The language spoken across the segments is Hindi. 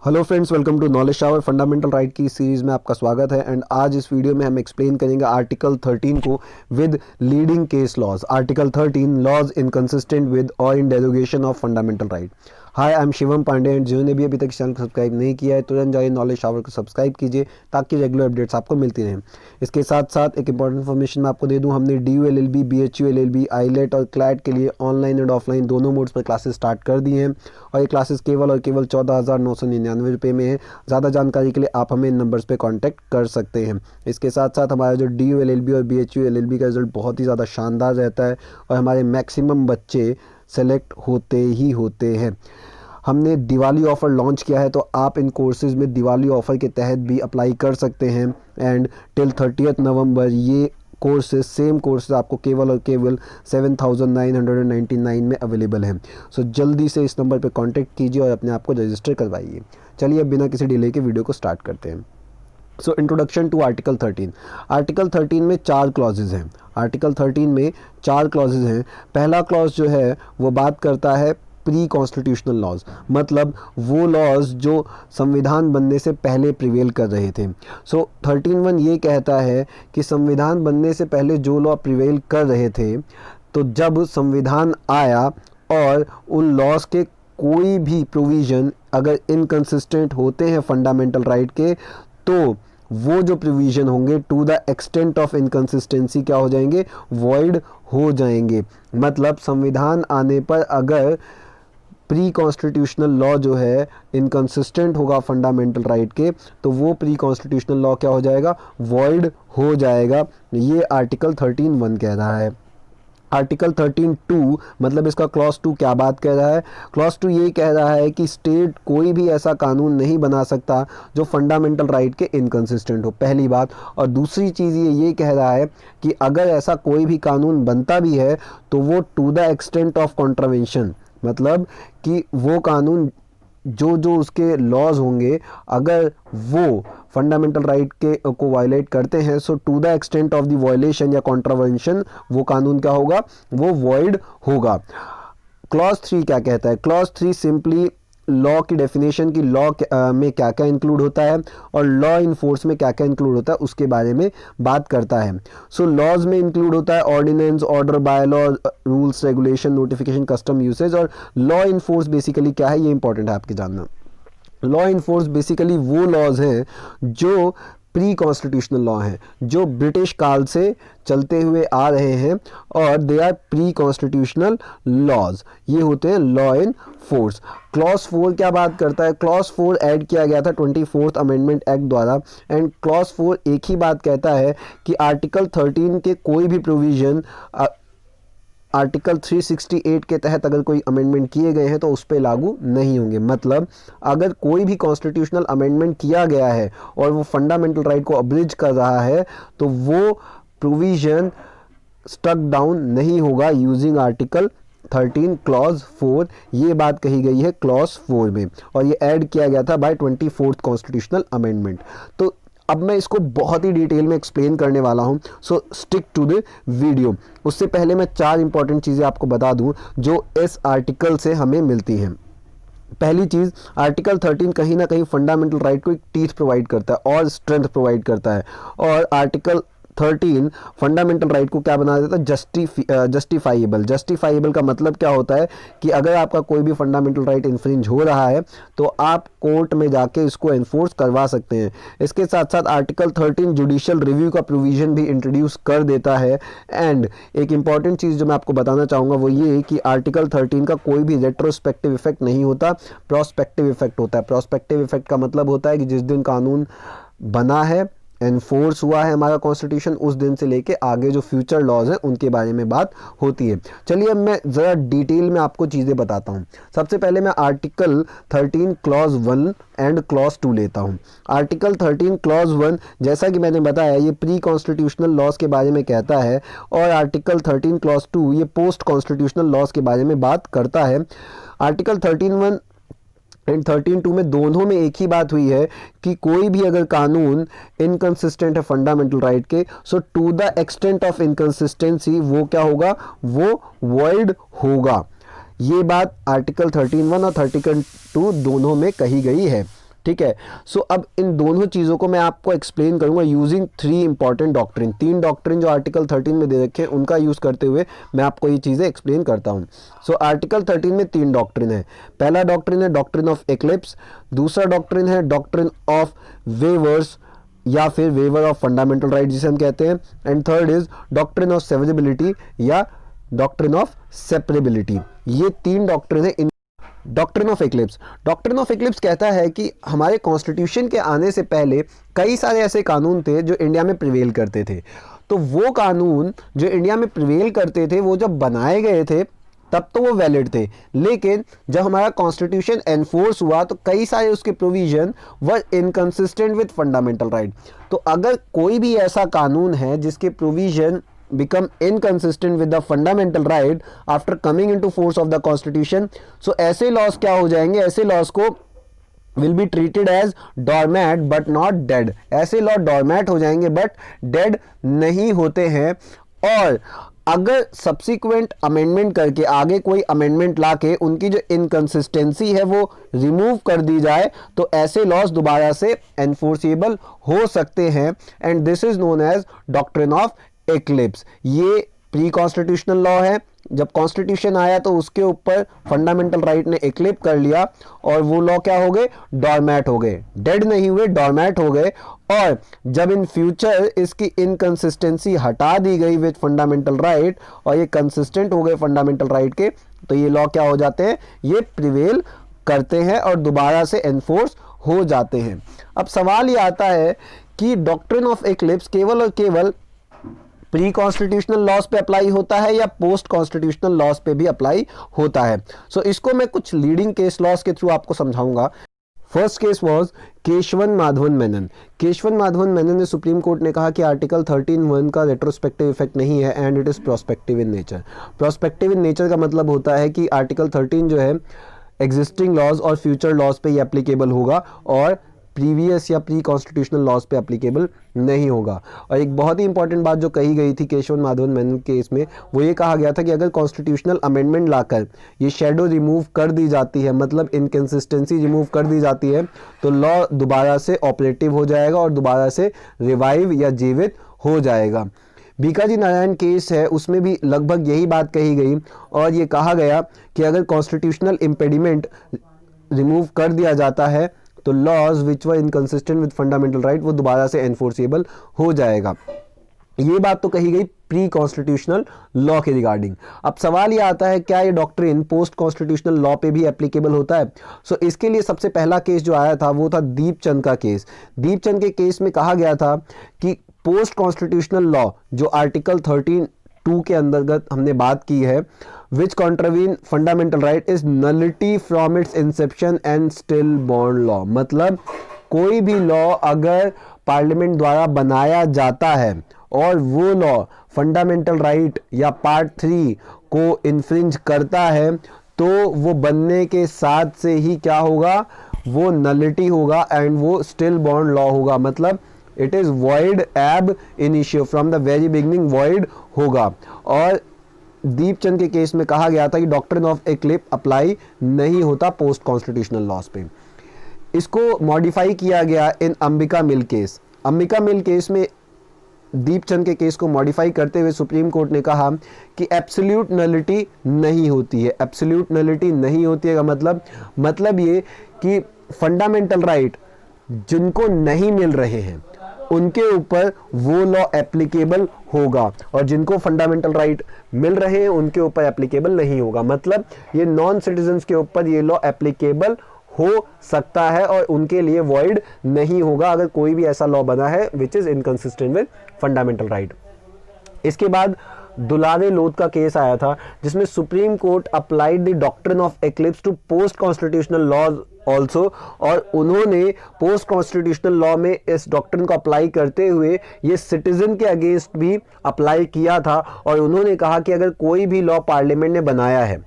Hello friends, welcome to Knowledge Shower. Fundamental right की सीरीज़ में आपका स्वागत है। एंड आज इस वीडियो में हम एक्सप्लेन करेंगे आर्टिकल 13 को with leading case laws. Article 13 laws inconsistent with और in derogation of fundamental right. Hi, I am Shivam Pandey and जिन्होंने भी अभी तक चैनल को सब्सक्राइब नहीं किया है तुरंत जाइए नॉलेज शावर को सब्सक्राइब कीजिए ताकि रेगुलर अपडेट्स आपको मिलती रहें। इसके साथ साथ एक इंपॉर्टेंट इन्फॉर्मेशन मैं आपको दे दूं, हमने DU LLB, BHU LLB, eyelet और क्लैट के लिए ऑनलाइन एंड ऑफलाइन दोनों मोड्स पर क्लासेस स्टार्ट कर दी हैं और ये क्लासेस केवल और केवल 14,999 रुपये में है। ज़्यादा जानकारी के लिए आप हमें इन नंबर्स पे कांटेक्ट कर सकते हैं। इसके साथ साथ हमारा जो DU LLB और BHU LLB का रिजल्ट बहुत ही ज़्यादा शानदार रहता है और हमारे मैक्सिमम बच्चे सेलेक्ट होते ही होते हैं। हमने दिवाली ऑफ़र लॉन्च किया है तो आप इन कोर्सेज़ में दिवाली ऑफ़र के तहत भी अप्लाई कर सकते हैं। एंड टिल 30 नवंबर ये कोर्सेज सेम कोर्सेज आपको केवल और केवल 7,999 में अवेलेबल हैं। सो जल्दी से इस नंबर पे कांटेक्ट कीजिए और अपने आप को रजिस्टर करवाइए। चलिए अब बिना किसी डिले के वीडियो को स्टार्ट करते हैं। So introduction to article 13। Article 13 में 4 क्लॉजेज हैं। आर्टिकल 13 में 4 क्लॉजेज हैं। पहला क्लॉज जो है वो बात करता है प्री कॉन्स्टिट्यूशनल लॉज, मतलब वो लॉज जो संविधान बनने से पहले प्रिवेल कर रहे थे। सो 13(1) ये कहता है कि संविधान बनने से पहले जो लॉ प्रिवेल कर रहे थे, तो जब संविधान आया और उन लॉज के कोई भी प्रोविज़न अगर इनकंसिस्टेंट होते हैं फंडामेंटल राइट के, तो वो जो प्रोविज़न होंगे to the extent of inconsistency क्या हो जाएंगे, वॉइड हो जाएंगे। मतलब संविधान आने पर अगर प्री कॉन्स्टिट्यूशनल लॉ जो है इनकंसिस्टेंट होगा फंडामेंटल राइट के, तो वो प्री कॉन्स्टिट्यूशनल लॉ क्या हो जाएगा, वॉइड हो जाएगा। ये आर्टिकल 13(1) कह रहा है। आर्टिकल 13(2) मतलब इसका क्लॉज 2 क्या बात कह रहा है, क्लॉज 2 ये कह रहा है कि स्टेट कोई भी ऐसा कानून नहीं बना सकता जो फंडामेंटल राइट के इनकंसिस्टेंट हो, पहली बात। और दूसरी चीज़ ये कह रहा है कि अगर ऐसा कोई भी कानून बनता भी है तो वो to the extent of contravention, मतलब कि वो कानून जो उसके लॉज होंगे अगर वो फंडामेंटल राइट के को वायलेट करते हैं, so to the extent of the violation या कॉन्ट्रावेंशन वो कानून क्या होगा, वो वॉइड होगा। क्लॉज 3 क्या कहता है, क्लॉज 3 सिंपली लॉ की डेफिनेशन की लॉ में क्या क्या इंक्लूड होता है और लॉ इन्फोर्स में क्या क्या इंक्लूड होता है उसके बारे में बात करता है। सो लॉज में इंक्लूड होता है ordinance, order, bylaw, rules, regulation, notification, custom, usage. और लॉ इन्फोर्स बेसिकली क्या है, ये इंपॉर्टेंट है आपके जानना। लॉ इन्फोर्स बेसिकली वो लॉज हैं जो प्री कॉन्स्टिट्यूशनल लॉ हैं, जो ब्रिटिश काल से चलते हुए आ रहे हैं और they are pre constitutional laws. ये होते हैं लॉ इन फोर्स। क्लॉज 4 क्या बात करता है, क्लॉज 4 ऐड किया गया था 24th अमेंडमेंट एक्ट द्वारा। एंड क्लॉज 4 एक ही बात कहता है कि आर्टिकल 13 के कोई भी प्रोविज़न आर्टिकल 368 के तहत अगर कोई अमेंडमेंट किए गए हैं तो उस पर लागू नहीं होंगे। मतलब अगर कोई भी कॉन्स्टिट्यूशनल अमेंडमेंट किया गया है और वो फंडामेंटल राइट को अब्रिज कर रहा है तो वो प्रोविज़न स्टक डाउन नहीं होगा यूजिंग आर्टिकल 13 क्लॉज 4। ये बात कही गई है क्लॉज 4 में और ये ऐड किया गया था बाय 24th कॉन्स्टिट्यूशनल अमेंडमेंट। तो अब मैं इसको बहुत ही डिटेल में एक्सप्लेन करने वाला हूं, so stick to the video. उससे पहले मैं 4 इंपॉर्टेंट चीज़ें आपको बता दूं जो इस आर्टिकल से हमें मिलती हैं। पहली चीज़, आर्टिकल 13 कहीं ना कहीं फंडामेंटल राइट को एक टीथ प्रोवाइड करता है और स्ट्रेंथ प्रोवाइड करता है। और आर्टिकल 13 फंडामेंटल राइट को क्या बना देता है, जस्टिफाइएबल। जस्टिफाइएबल का मतलब क्या होता है कि अगर आपका कोई भी फंडामेंटल राइट इन्फ्रिंज हो रहा है तो आप कोर्ट में जाके इसको एनफोर्स करवा सकते हैं। इसके साथ साथ आर्टिकल 13 जुडिशियल रिव्यू का प्रोविज़न भी इंट्रोड्यूस कर देता है। एंड एक इंपॉर्टेंट चीज़ जो मैं आपको बताना चाहूँगा वो ये कि आर्टिकल 13 का कोई भी रेट्रोस्पेक्टिव इफेक्ट नहीं होता, प्रोस्पेक्टिव इफेक्ट होता है। प्रोस्पेक्टिव इफेक्ट का मतलब होता है कि जिस दिन कानून बना है, एनफोर्स हुआ है हमारा कॉन्स्टिट्यूशन, उस दिन से लेके आगे जो फ्यूचर लॉज हैं उनके बारे में बात होती है। चलिए अब मैं ज़रा डिटेल में आपको चीज़ें बताता हूँ। सबसे पहले मैं आर्टिकल 13 क्लॉज 1 एंड क्लॉज 2 लेता हूँ। आर्टिकल 13 क्लॉज 1 जैसा कि मैंने बताया ये प्री कॉन्स्टिट्यूशनल लॉज के बारे में कहता है और आर्टिकल 13 क्लॉज 2 ये पोस्ट कॉन्स्टिट्यूशनल लॉज के बारे में बात करता है। आर्टिकल 13(1) एंड 13(2) में दोनों में एक ही बात हुई है कि कोई भी अगर कानून इनकंसिस्टेंट है फंडामेंटल राइट के, so to the extent of inconsistency वो क्या होगा, वो वॉइड होगा। ये बात आर्टिकल 13(1) और 13(2) दोनों में कही गई है। ठीक है। सो अब इन दोनों चीज़ों को मैं आपको एक्सप्लेन करूंगा यूजिंग 3 इंपॉर्टेंट डॉक्ट्रिन। 3 डॉक्ट्रिन जो आर्टिकल 13 में दे रखे हैं उनका यूज़ करते हुए मैं आपको ये चीज़ें एक्सप्लेन करता हूं। सो आर्टिकल 13 में 3 डॉक्ट्रिन है। पहला डॉक्ट्रिन है डॉक्ट्रिन ऑफ एक्लिप्स, दूसरा डॉक्ट्रिन है डॉक्ट्रिन ऑफ वेवर्स या फिर वेवर ऑफ फंडामेंटल राइट जिसे हम कहते हैं, and third is doctrine of severability या डॉक्ट्रिन ऑफ सेपरेबिलिटी। ये 3 डॉक्ट्रिन है। Doctrine of eclipse, doctrine of eclipse कहता है कि हमारे कॉन्स्टिट्यूशन के आने से पहले कई सारे ऐसे कानून थे जो इंडिया में प्रिवेल करते थे। तो वो कानून जो इंडिया में प्रिवेल करते थे वो जब बनाए गए थे तब तो वो वैलिड थे, लेकिन जब हमारा कॉन्स्टिट्यूशन एनफोर्स हुआ तो कई सारे उसके provision were inconsistent with fundamental right. तो अगर कोई भी ऐसा कानून है जिसके provision become inconsistent with the fundamental right after coming into force of the constitution, so ऐसे laws क्या हो जाएंगे, ऐसे laws को will be treated as dormant but not dead। ऐसे law dormant हो जाएंगे but dead नहीं होते हैं। और अगर सब्सिक्वेंट अमेंडमेंट करके आगे कोई अमेंडमेंट लाके उनकी जो इनकंसिस्टेंसी है वो रिमूव कर दी जाए तो ऐसे लॉज दोबारा से एनफोर्सेबल हो सकते हैं, and this is known as doctrine of eclipse. ये प्री कॉन्स्टिट्यूशनल लॉ है। जब कॉन्स्टिट्यूशन आया तो उसके ऊपर फंडामेंटल राइट ने एक्लिप कर लिया और वो लॉ क्या हो गए, डॉर्मैट हो गए, डेड नहीं हुए, डॉर्मैट हो गए। और जब इन फ्यूचर इसकी इनकंसिस्टेंसी हटा दी गई विद फंडामेंटल राइट और ये कंसिस्टेंट हो गए फंडामेंटल राइट के, तो ये लॉ क्या हो जाते हैं, ये प्रिवेल करते हैं और दोबारा से एनफोर्स हो जाते हैं। अब सवाल ये आता है कि डॉक्ट्रिन ऑफ एक्लिप्स केवल और केवल प्री कॉन्स्टिट्यूशनल लॉज पे अप्लाई होता है या पोस्ट कॉन्स्टिट्यूशनल लॉज पे भी अप्लाई होता है। सो इसको मैं कुछ लीडिंग केस लॉज के थ्रू आपको समझाऊंगा। First case was Keshavan Madhavan Menon. Keshavan Madhavan Menon ने सुप्रीम कोर्ट ने कहा कि आर्टिकल 13(1) का रेट्रोस्पेक्टिव इफेक्ट नहीं है and it is prospective in nature. Prospective in nature का मतलब होता है कि आर्टिकल 13 जो है एग्जिस्टिंग लॉज और फ्यूचर लॉज पे ही एप्लीकेबल होगा और प्रीवियस या प्री कॉन्स्टिट्यूशनल लॉज पे एप्लीकेबल नहीं होगा। और एक बहुत ही इंपॉर्टेंट बात जो कही गई थी केशवन माधवन मेनन केस में, वो ये कहा गया था कि अगर कॉन्स्टिट्यूशनल अमेंडमेंट लाकर ये शेडो रिमूव कर दी जाती है, मतलब इनकंसिस्टेंसी रिमूव कर दी जाती है, तो लॉ दोबारा से ऑपरेटिव हो जाएगा और दोबारा से रिवाइव या जीवित हो जाएगा। बीकाजी नारायण केस है, उसमें भी लगभग यही बात कही गई और ये कहा गया कि अगर कॉन्स्टिट्यूशनल इम्पेडिमेंट रिमूव कर दिया जाता है तो laws which were inconsistent with fundamental right वो दोबारा से एनफोर्सेबल हो जाएगा। ये बात तो कही गई प्री कॉन्स्टिट्यूशनल लॉ के रिगार्डिंग। अब सवाल ये आता है क्या ये डॉक्ट्रिन पोस्ट कॉन्स्टिट्यूशनल लॉ पे भी एप्लीकेबल होता है। सो इसके लिए सबसे पहला केस जो आया था वो था दीपचंद का केस। दीपचंद के केस में कहा गया था कि पोस्ट कॉन्स्टिट्यूशनल लॉ जो आर्टिकल 13(2) के अंतर्गत हमने बात की है, which contravene fundamental right is nullity from its inception and still born law। मतलब कोई भी लॉ अगर पार्लियामेंट द्वारा बनाया जाता है और वो लॉ फंडामेंटल राइट या पार्ट 3 को इन्फ्रिंज करता है तो वो बनने के साथ से ही क्या होगा, वो नलिटी होगा एंड वो स्टिल बॉर्न लॉ होगा। मतलब इट इज वॉइड एब initio, from the very beginning void होगा। और दीपचंद के केस में कहा गया था कि डॉक्ट्रिन ऑफ एक्लिप अप्लाई नहीं होता पोस्ट कॉन्स्टिट्यूशनल लॉज पे। इसको मॉडिफाई किया गया in Ambika mill case. Ambika mill case में दीपचंद के केस को मॉडिफाई करते हुए सुप्रीम कोर्ट ने कहा कि एब्सोल्यूट नलिटी नहीं होती है। एब्सोल्यूट नलिटी नहीं होती है का मतलब ये कि फंडामेंटल राइट जिनको नहीं मिल रहे हैं उनके ऊपर वो लॉ एप्लीकेबल होगा और जिनको फंडामेंटल राइट मिल रहे हैं उनके ऊपर एप्लीकेबल नहीं होगा। मतलब ये नॉन सिटीजन्स के ऊपर ये लॉ एप्लीकेबल हो सकता है और उनके लिए वॉइड नहीं होगा अगर कोई भी ऐसा लॉ बना है which is inconsistent with fundamental right. इसके बाद दुलारे लोध का केस आया था जिसमें Supreme Court applied the doctrine of eclipse to post constitutional laws also, और उन्होंने पोस्ट कॉन्स्टिट्यूशनल लॉ में इस डॉक्ट्रिन को अप्लाई करते हुए ये सिटीजन के अगेंस्ट भी अप्लाई किया था। और उन्होंने कहा कि अगर कोई भी लॉ पार्लियामेंट ने बनाया है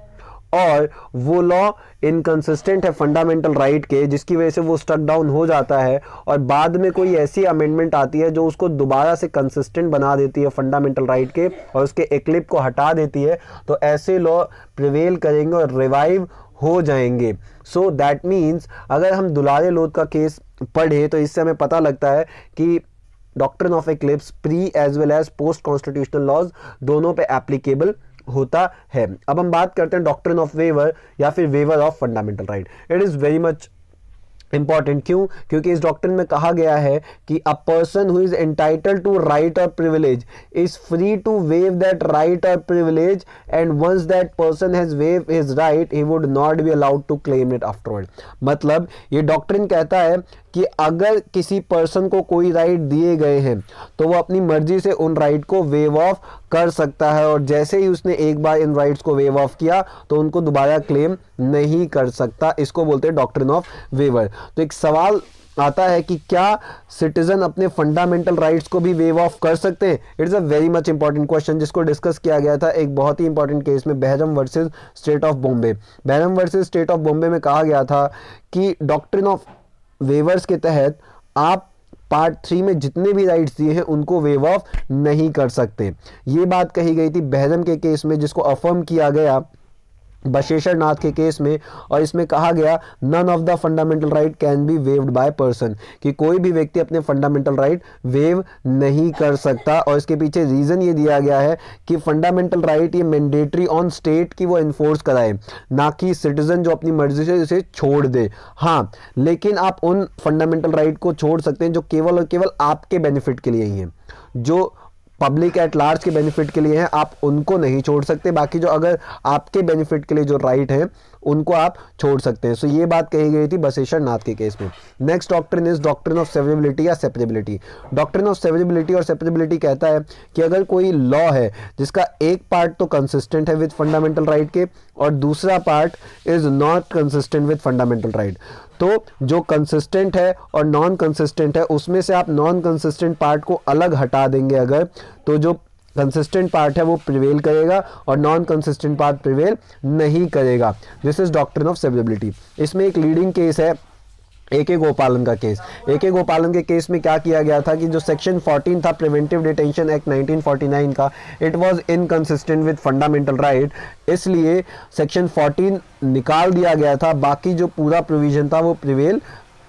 और वो लॉ इनकंसिस्टेंट है फंडामेंटल राइट के, जिसकी वजह से वो स्टक डाउन हो जाता है और बाद में कोई ऐसी अमेंडमेंट आती है जो उसको दोबारा से कंसिस्टेंट बना देती है फंडामेंटल राइट के और उसके एक्लिप को हटा देती है, तो ऐसे लॉ प्रिवेल करेंगे और रिवाइव हो जाएंगे। सो दैट मीन्स अगर हम दुलारे लोध का केस पढ़े तो इससे हमें पता लगता है कि doctrine of eclipse pre as well as post constitutional laws दोनों पे एप्लीकेबल होता है। अब हम बात करते हैं डॉक्ट्रिन ऑफ वेवर या फिर waiver of fundamental right. It is very much important. क्यों? क्योंकि इस डॉक्ट्रिन में कहा गया है कि a person who is entitled to right और privilege is free to waive that right और privilege and once that person has waive his right he would not be allowed to claim it afterward. मतलब ये डॉक्ट्रिन कहता है कि अगर किसी पर्सन को कोई राइट दिए गए हैं तो वो अपनी मर्जी से उन राइट को वेव ऑफ कर सकता है, और जैसे ही उसने एक बार इन राइट्स को वेव ऑफ किया तो उनको दोबारा क्लेम नहीं कर सकता। इसको बोलते हैं डॉक्ट्रिन ऑफ वेवर। तो एक सवाल आता है कि क्या सिटीजन अपने फंडामेंटल राइट्स को भी वेव ऑफ कर सकते हैं? It's a very much important question जिसको डिस्कस किया गया था एक बहुत ही इंपॉर्टेंट केस में, Behram versus state of Bombay. Behram versus state of Bombay में कहा गया था कि डॉक्ट्रिन ऑफ वेवर्स के तहत आप पार्ट 3 में जितने भी राइट्स दिए हैं उनको वेव ऑफ नहीं कर सकते। ये बात कही गई थी बेहरम के केस में, जिसको अफर्म किया गया बशेश्वर नाथ के केस में, और इसमें कहा गया none of the fundamental right can be waived by person, कि कोई भी व्यक्ति अपने फंडामेंटल राइट वेव नहीं कर सकता। और इसके पीछे रीजन ये दिया गया है कि फंडामेंटल राइट ये मैंडेटरी ऑन स्टेट की वो इन्फोर्स कराए, ना कि सिटीजन जो अपनी मर्जी से इसे छोड़ दे। हाँ, लेकिन आप उन फंडामेंटल राइट को छोड़ सकते हैं जो केवल और केवल आपके बेनिफिट के लिए ही हैं, जो पब्लिक एट लार्ज के बेनिफिट के लिए हैं, आप उनको नहीं छोड़ सकते। बाकी जो अगर आपके बेनिफिट के लिए जो राइट हैं उनको आप छोड़ सकते हैं। सो ये बात कही गई थी बशेश्वर नाथ के केस में। Next doctrine is doctrine of severability या सेपरेबिलिटी। डॉक्ट्रिन ऑफ सेवरेबिलिटी और सेपरेबिलिटी कहता है कि अगर कोई लॉ है जिसका एक पार्ट तो कंसिस्टेंट है विद फंडामेंटल राइट के और दूसरा part is not consistent with fundamental right, तो जो कंसिस्टेंट है और नॉन कंसिस्टेंट है उसमें से आप नॉन कंसिस्टेंट पार्ट को अलग हटा देंगे अगर, तो जो कंसिस्टेंट पार्ट है वो प्रिवेल करेगा और नॉन कंसिस्टेंट पार्ट प्रिवेल नहीं करेगा। This is doctrine of severability. इसमें एक लीडिंग केस है ए.के. गोपालन का केस। ए.के. गोपालन के केस में क्या किया गया था कि जो सेक्शन 14 था प्रिवेंटिव डिटेंशन एक्ट 1949 का, it was inconsistent with fundamental right, इसलिए सेक्शन 14 निकाल दिया गया था। बाकी जो पूरा प्रोविजन था वो प्रिवेल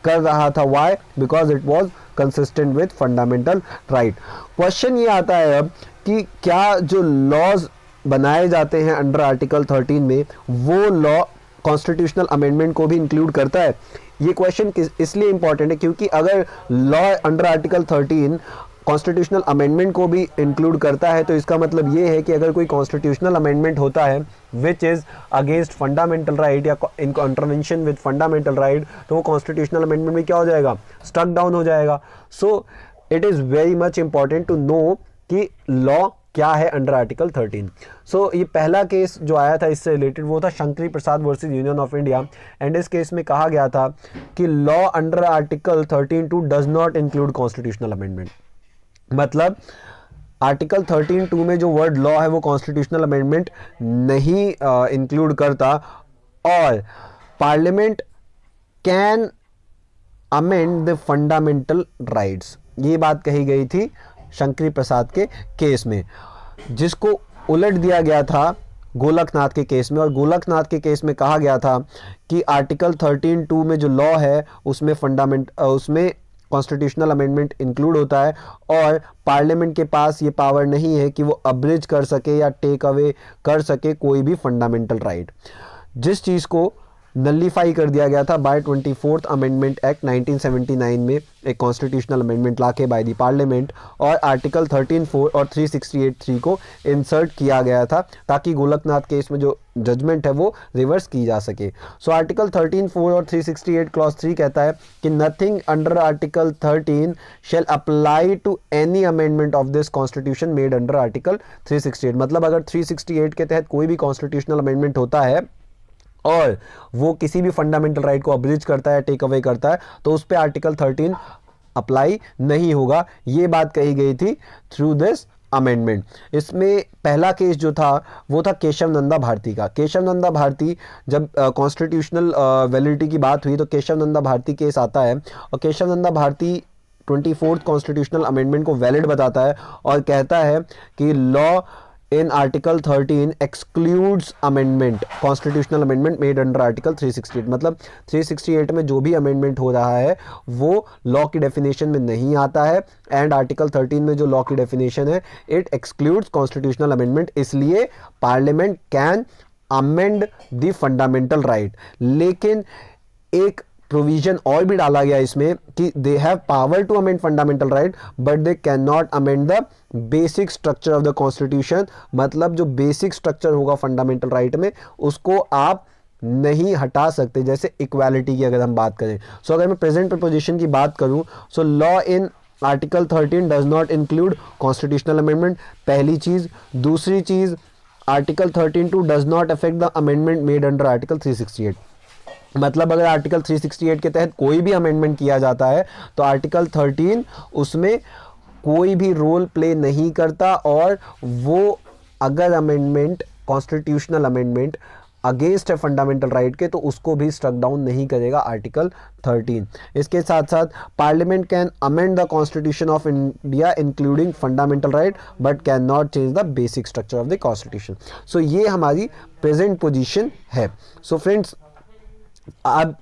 कर रहा था। Why? Because it was consistent with fundamental right. Question ये आता है अब कि क्या जो लॉज बनाए जाते हैं अंडर आर्टिकल 13 में वो लॉ कॉन्स्टिट्यूशनल अमेंडमेंट को भी इंक्लूड करता है? ये क्वेश्चन इसलिए इंपॉर्टेंट है क्योंकि अगर law under article 13 constitutional amendment को भी इंक्लूड करता है तो इसका मतलब ये है कि अगर कोई कॉन्स्टिट्यूशनल अमेंडमेंट होता है which is against fundamental right या इन कॉन्ट्रवेंशन विद फंडामेंटल राइट, तो वो कॉन्स्टिट्यूशनल अमेंडमेंट में क्या हो जाएगा? स्टक डाउन हो जाएगा। So it is very much important to know कि लॉ क्या है अंडर आर्टिकल 13। सो ये पहला केस जो आया था इससे रिलेटेड वो था Shankari Prasad versus union of India, and इस केस में कहा गया था कि law under article 13(2) does not include constitutional amendment. मतलब आर्टिकल 13(2) में जो वर्ड लॉ है वो कॉन्स्टिट्यूशनल अमेंडमेंट नहीं इंक्लूड करता, और parliament can amend the fundamental rights. ये बात कही गई थी शंकरी प्रसाद के केस में, जिसको उलट दिया गया था गोलकनाथ के केस में। और गोलकनाथ के केस में कहा गया था कि आर्टिकल 13(2) में जो लॉ है उसमें उसमें कॉन्स्टिट्यूशनल अमेंडमेंट इंक्लूड होता है, और पार्लियामेंट के पास ये पावर नहीं है कि वो अब्रिज कर सके या टेक अवे कर सके कोई भी फंडामेंटल राइट। जिस चीज़ को नलिफाई कर दिया गया था बाय 24th अमेंडमेंट एक्ट 1979 में, एक कॉन्स्टिट्यूशनल अमेंडमेंट लाके बाय द पार्लियामेंट, और आर्टिकल 13(4) और 368(3) को इंसर्ट किया गया था ताकि गोलकनाथ केस में जो जजमेंट है वो रिवर्स की जा सके। सो आर्टिकल 13(4) और 368 क्लॉज 3 कहता है कि nothing under article 13 shall apply to any amendment of this constitution made under article 368। मतलब अगर 368 के तहत कोई भी कॉन्स्टिट्यूशनल अमेंडमेंट होता है और वो किसी भी फंडामेंटल राइट को अब्रिज करता है, टेक अवे करता है, तो उस पे आर्टिकल 13 अप्लाई नहीं होगा। ये बात कही गई थी थ्रू दिस अमेंडमेंट। इसमें पहला केस जो था वो था केशव नंदा भारती का। केशव नंदा भारती, जब कॉन्स्टिट्यूशनल वैलिडिटी की बात हुई तो केशव नंदा भारती केस आता है, और Kesavananda Bharati 24th constitutional amendment को वैलिड बताता है और कहता है कि law in Article 13 excludes amendment, constitutional amendment made under Article 368। मतलब 368 में जो भी अमेंडमेंट हो रहा है वो लॉ की डेफिनेशन में नहीं आता है, एंड आर्टिकल 13 में जो लॉ की डेफिनेशन है इट एक्सक्लूड्स कॉन्स्टिट्यूशनल अमेंडमेंट, इसलिए parliament can amend the fundamental right. लेकिन एक प्रोविजन और भी डाला गया इसमें कि they have power to amend fundamental right but they cannot amend the basic structure of the constitution. मतलब जो बेसिक स्ट्रक्चर होगा फंडामेंटल राइट में उसको आप नहीं हटा सकते। जैसे इक्वालिटी की अगर हम बात करें, सो अगर मैं प्रेजेंट प्रपोजिशन की बात करूं, so law in article 13 does not include constitutional amendment, पहली चीज। दूसरी चीज, article 13(2) does not affect the amendment made under article 368। मतलब अगर आर्टिकल 368 के तहत कोई भी अमेंडमेंट किया जाता है तो आर्टिकल 13 उसमें कोई भी रोल प्ले नहीं करता, और वो अगर अमेंडमेंट कॉन्स्टिट्यूशनल अमेंडमेंट अगेंस्ट है फंडामेंटल राइट के तो उसको भी स्ट्रक डाउन नहीं करेगा आर्टिकल 13। इसके साथ साथ parliament can amend the constitution of India including fundamental right but cannot change the basic structure of the constitution. So ये हमारी प्रेजेंट पोजीशन है। सो फ्रेंड्स, आप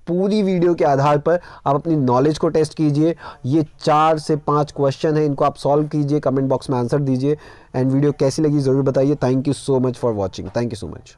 पूरी वीडियो के आधार पर आप अपनी नॉलेज को टेस्ट कीजिए। ये 4 से 5 क्वेश्चन है, इनको आप सॉल्व कीजिए, कमेंट बॉक्स में आंसर दीजिए, एंड वीडियो कैसी लगी ज़रूर बताइए। Thank you so much for watching. Thank you so much.